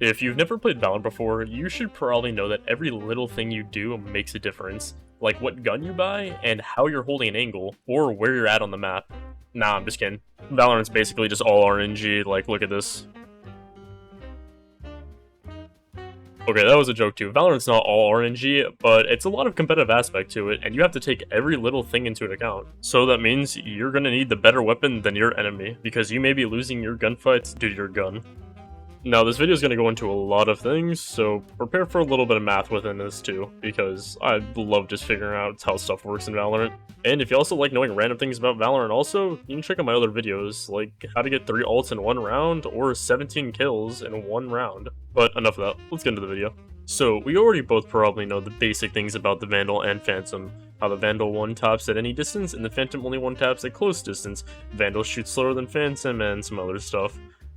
If you've never played Valorant before, you should probably know that every little thing you do makes a difference, like what gun you buy and how you're holding an angle, or where you're at on the map. Nah, I'm just kidding. Valorant's basically just all RNG, like look at this. Okay, that was a joke too. Valorant's not all RNG, but it's a lot of competitive aspect to it, and you have to take every little thing into account. So that means you're gonna need the better weapon than your enemy, because you may be losing your gunfights due to your gun. Now, this video is going to go into a lot of things, so prepare for a little bit of math within this too, because I love just figuring out how stuff works in Valorant. And if you also like knowing random things about Valorant also, you can check out my other videos, like how to get 3 ults in 1 round, or 17 kills in 1 round. But enough of that, let's get into the video. So, we already both probably know the basic things about the Vandal and Phantom. How the Vandal 1-taps at any distance, and the Phantom only 1-taps at close distance. Vandal shoots slower than Phantom, and some other stuff.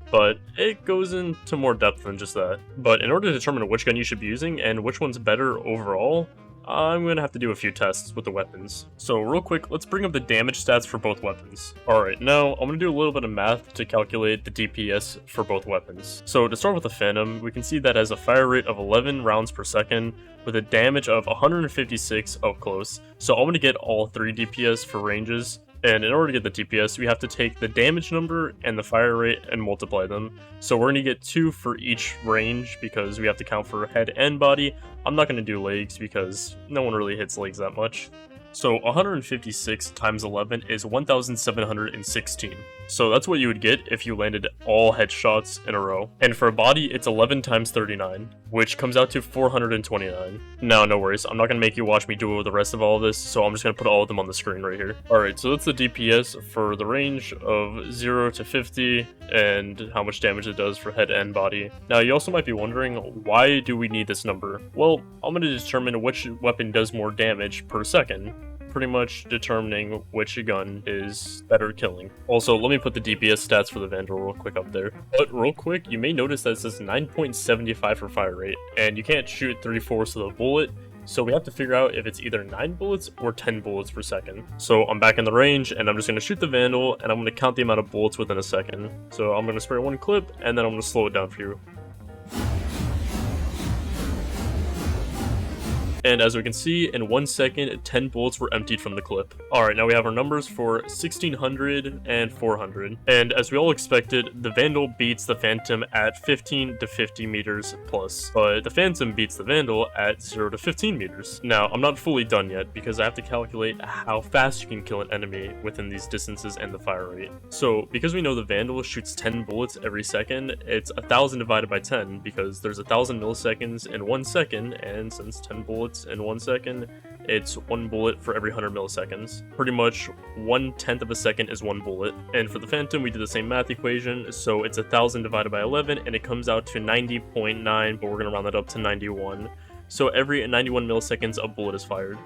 But it goes into more depth than just that. But in order to determine which gun you should be using and which one's better overall, I'm going to have to do a few tests with the weapons. So real quick, let's bring up the damage stats for both weapons. Alright, now I'm going to do a little bit of math to calculate the DPS for both weapons. So to start with the Phantom, we can see that has a fire rate of 11 rounds per second with a damage of 156 up close. So I'm going to get all 3 DPS for ranges. And in order to get the DPS, we have to take the damage number and the fire rate and multiply them. So we're going to get 2 for each range because we have to count for head and body. I'm not going to do legs because no one really hits legs that much. So 156 times 11 is 1,716. So that's what you would get if you landed all headshots in a row. And for a body, it's 11 times 39, which comes out to 429. Now, no worries, I'm not going to make you watch me do the rest of all of this, so I'm just going to put all of them on the screen right here. Alright, so that's the DPS for the range of 0 to 50, and how much damage it does for head and body. Now, you also might be wondering, why do we need this number? Well, I'm going to determine which weapon does more damage per second, pretty much determining which gun is better killing. Also, let me put the DPS stats for the Vandal real quick up there. But real quick, you may notice that it says 9.75 for fire rate, and you can't shoot 3/4 of the bullet, so we have to figure out if it's either 9 bullets or 10 bullets per second. So I'm back in the range, and I'm just going to shoot the Vandal, and I'm going to count the amount of bullets within a second. So I'm going to spray 1 clip, and then I'm going to slow it down for you. And as we can see, in 1 second, 10 bullets were emptied from the clip. Alright, now we have our numbers for 1600 and 400. And as we all expected, the Vandal beats the Phantom at 15 to 50 meters plus. But the Phantom beats the Vandal at 0 to 15 meters. Now, I'm not fully done yet, because I have to calculate how fast you can kill an enemy within these distances and the fire rate. So, because we know the Vandal shoots 10 bullets every second, it's 1,000 divided by 10, because there's 1,000 milliseconds in 1 second, and since 10 bullets in 1 second, it's 1 bullet for every 100 milliseconds. Pretty much 1/10 of a second is 1 bullet. And for the Phantom, we did the same math equation, so it's 1,000 divided by 11, and it comes out to 90.9, but we're going to round that up to 91. So every 91 milliseconds, a bullet is fired.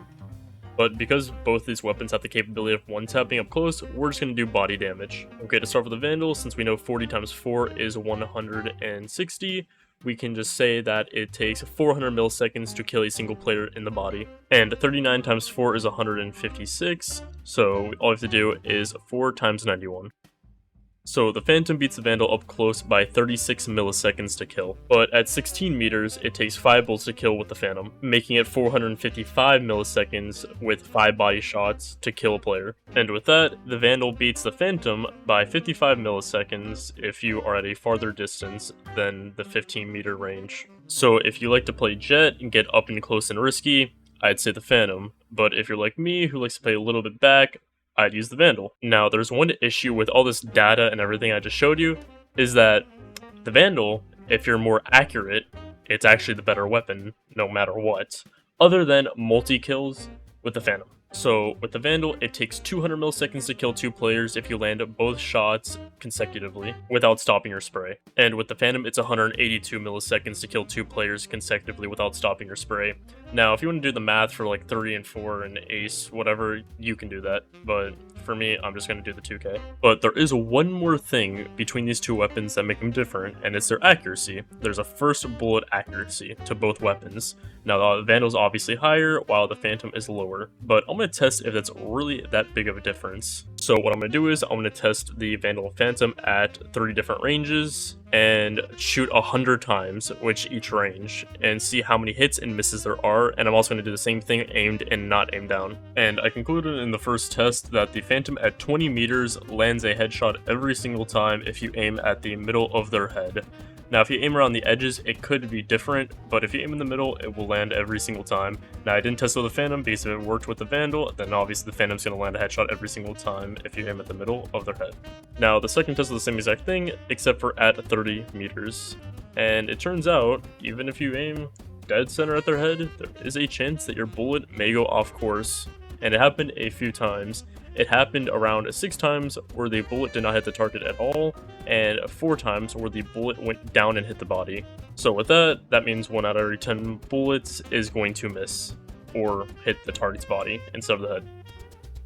But because both these weapons have the capability of 1-tapping up close, we're just going to do body damage. Okay, to start with the Vandal, since we know 40 times 4 is 160, we can just say that it takes 400 milliseconds to kill a single player in the body. And 39 times 4 is 156, so all we have to do is 4 times 91. So the Phantom beats the Vandal up close by 36 milliseconds to kill, but at 16 meters, it takes 5 bullets to kill with the Phantom, making it 455 milliseconds with 5 body shots to kill a player. And with that, the Vandal beats the Phantom by 55 milliseconds if you are at a farther distance than the 15 meter range. So if you like to play Jet and get up and close and risky, I'd say the Phantom, but if you're like me who likes to play a little bit back, I'd use the Vandal. Now, there's one issue with all this data and everything I just showed you, is that the Vandal, if you're more accurate, it's actually the better weapon, no matter what, other than multi-kills with the Phantom. So, with the Vandal, it takes 200 milliseconds to kill 2 players if you land both shots consecutively, without stopping your spray. And with the Phantom, it's 182 milliseconds to kill 2 players consecutively without stopping your spray. Now, if you want to do the math for like 3 and 4 and Ace, whatever, you can do that, but for me, I'm just going to do the 2K. But there is one more thing between these 2 weapons that make them different, and it's their accuracy. There's a first bullet accuracy to both weapons. Now, the Vandal's obviously higher, while the Phantom is lower, but I'm going want to test if that's really that big of a difference. So what I'm going to do is I'm going to test the Vandal Phantom at 3 different ranges and shoot 100 times which each range and see how many hits and misses there are, and I'm also going to do the same thing aimed and not aimed down. And I concluded in the first test that the Phantom at 20 meters lands a headshot every single time if you aim at the middle of their head. Now, if you aim around the edges, it could be different, but if you aim in the middle, it will land every single time. Now, I didn't test it with the Phantom because if it worked with the Vandal, then obviously the Phantom's going to land a headshot every single time if you aim at the middle of their head. Now, the second test is the same exact thing, except for at 30 meters. And it turns out, even if you aim dead center at their head, there is a chance that your bullet may go off course. And it happened a few times. It happened around 6 times where the bullet did not hit the target at all, and 4 times where the bullet went down and hit the body. So with that, that means 1 out of every 10 bullets is going to miss, or hit the target's body instead of the head.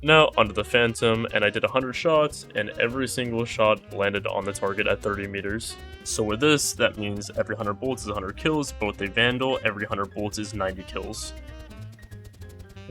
Now onto the Phantom, and I did 100 shots, and every single shot landed on the target at 30 meters. So with this, that means every 100 bullets is 100 kills, but with the Vandal, every 100 bullets is 90 kills.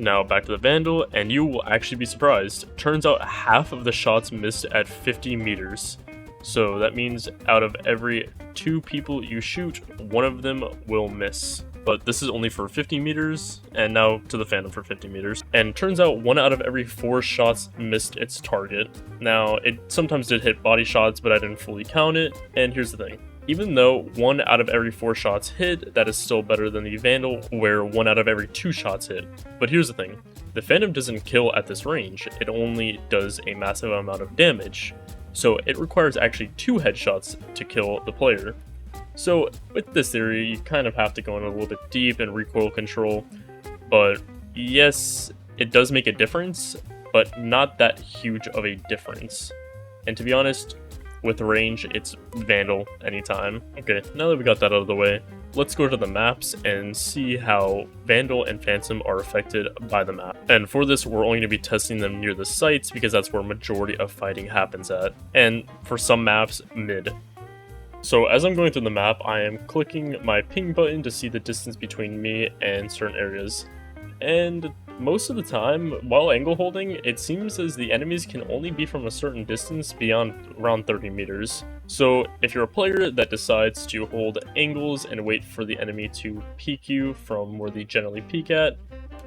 Now back to the Vandal, and you will actually be surprised. Turns out half of the shots missed at 50 meters. So that means out of every 2 people you shoot, 1 of them will miss. But this is only for 50 meters, and now to the Phantom for 50 meters. And turns out 1 out of every 4 shots missed its target. Now, it sometimes did hit body shots, but I didn't fully count it. And here's the thing. Even though 1 out of every 4 shots hit, that is still better than the Vandal, where 1 out of every 2 shots hit. But here's the thing, the Phantom doesn't kill at this range, it only does a massive amount of damage. So it requires actually 2 headshots to kill the player. So with this theory, you kind of have to go in a little bit deep in recoil control, but yes, it does make a difference, but not that huge of a difference. And to be honest, with range, it's Vandal anytime. Okay, now that we got that out of the way, let's go to the maps and see how Vandal and Phantom are affected by the map. And for this, we're only going to be testing them near the sites because that's where majority of fighting happens at. And for some maps, mid. So as I'm going through the map, I am clicking my ping button to see the distance between me and certain areas. And most of the time, while angle holding, it seems as the enemies can only be from a certain distance beyond around 30 meters. So if you're a player that decides to hold angles and wait for the enemy to peek you from where they generally peek at,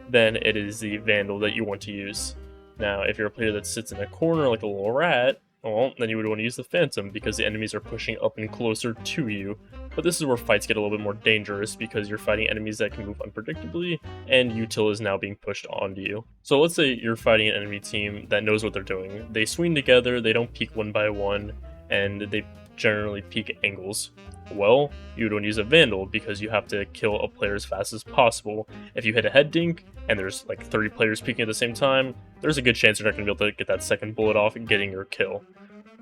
then it is the Vandal that you want to use. Now, if you're a player that sits in a corner like a little rat, well, then you would want to use the Phantom because the enemies are pushing up and closer to you. But this is where fights get a little bit more dangerous because you're fighting enemies that can move unpredictably, and util is now being pushed onto you. So let's say you're fighting an enemy team that knows what they're doing. They swing together, they don't peek one by one, and they generally peek angles. Well, you would want to use a Vandal because you have to kill a player as fast as possible. If you hit a head dink and there's like 30 players peeking at the same time, there's a good chance you're not going to be able to get that second bullet off and getting your kill.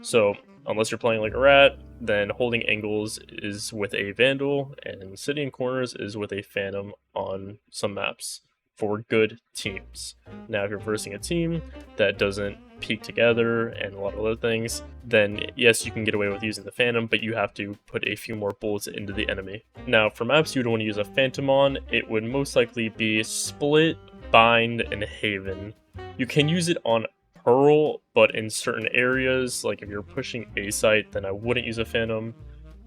So unless you're playing like a rat, then holding angles is with a Vandal, and sitting in corners is with a Phantom on some maps for good teams. Now, if you're versing a team that doesn't peek together and a lot of other things, then yes, you can get away with using the Phantom, but you have to put a few more bullets into the enemy. Now, for maps you would want to use a Phantom on, it would most likely be Split, Bind, and Haven. You can use it on Pearl, but in certain areas, like if you're pushing A site, then I wouldn't use a Phantom.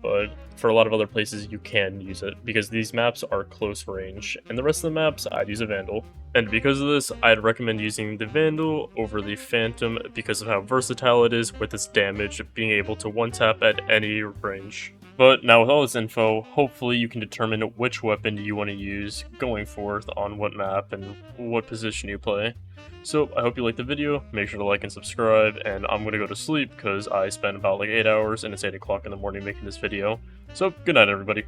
But for a lot of other places, you can use it because these maps are close range, and the rest of the maps, I'd use a Vandal. And because of this, I'd recommend using the Vandal over the Phantom because of how versatile it is with its damage, being able to one-tap at any range. But now with all this info, hopefully you can determine which weapon you want to use going forth on what map and what position you play. So I hope you liked the video, make sure to like and subscribe, and I'm going to go to sleep because I spent about like 8 hours and it's 8 o'clock in the morning making this video. So good night everybody.